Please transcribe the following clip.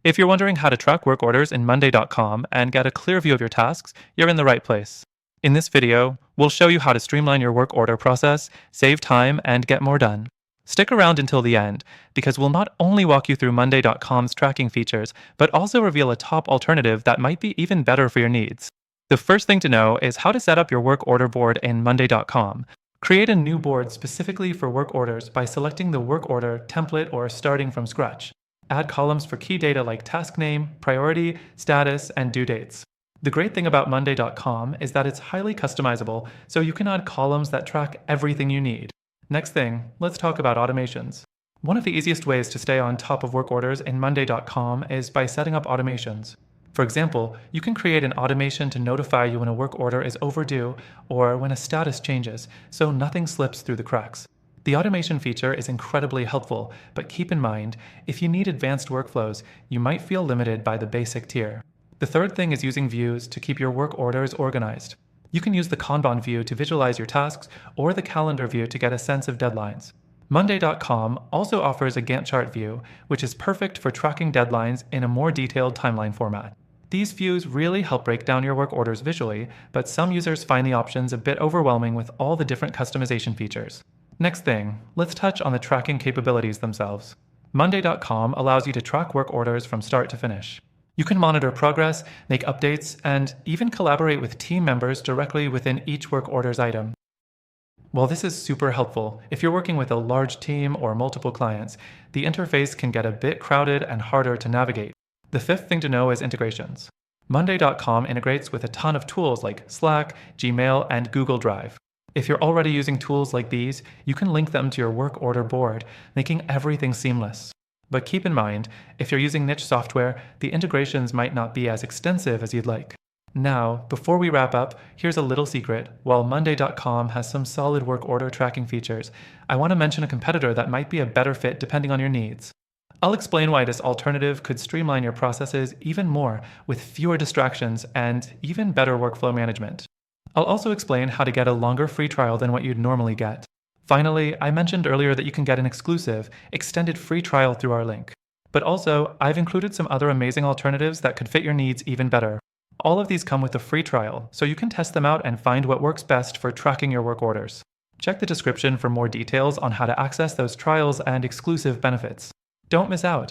If you're wondering how to track work orders in Monday.com and get a clear view of your tasks, you're in the right place. In this video, we'll show you how to streamline your work order process, save time, and get more done. Stick around until the end, because we'll not only walk you through Monday.com's tracking features, but also reveal a top alternative that might be even better for your needs. The first thing to know is how to set up your work order board in Monday.com. Create a new board specifically for work orders by selecting the work order template or starting from scratch. Add columns for key data like task name, priority, status, and due dates. The great thing about Monday.com is that it's highly customizable, so you can add columns that track everything you need. Next thing, let's talk about automations. One of the easiest ways to stay on top of work orders in Monday.com is by setting up automations. For example, you can create an automation to notify you when a work order is overdue or when a status changes, so nothing slips through the cracks. The automation feature is incredibly helpful, but keep in mind, if you need advanced workflows, you might feel limited by the basic tier. The third thing is using views to keep your work orders organized. You can use the Kanban view to visualize your tasks or the calendar view to get a sense of deadlines. Monday.com also offers a Gantt chart view, which is perfect for tracking deadlines in a more detailed timeline format. These views really help break down your work orders visually, but some users find the options a bit overwhelming with all the different customization features. Next thing, let's touch on the tracking capabilities themselves. Monday.com allows you to track work orders from start to finish. You can monitor progress, make updates, and even collaborate with team members directly within each work orders item. While this is super helpful, if you're working with a large team or multiple clients, the interface can get a bit crowded and harder to navigate. The fifth thing to know is integrations. Monday.com integrates with a ton of tools like Slack, Gmail, and Google Drive. If you're already using tools like these, you can link them to your work order board, making everything seamless. But keep in mind, if you're using niche software, the integrations might not be as extensive as you'd like. Now, before we wrap up, here's a little secret. While Monday.com has some solid work order tracking features, I want to mention a competitor that might be a better fit depending on your needs. I'll explain why this alternative could streamline your processes even more with fewer distractions and even better workflow management. I'll also explain how to get a longer free trial than what you'd normally get. Finally, I mentioned earlier that you can get an exclusive, extended free trial through our link. But also, I've included some other amazing alternatives that could fit your needs even better. All of these come with a free trial, so you can test them out and find what works best for tracking your work orders. Check the description for more details on how to access those trials and exclusive benefits. Don't miss out.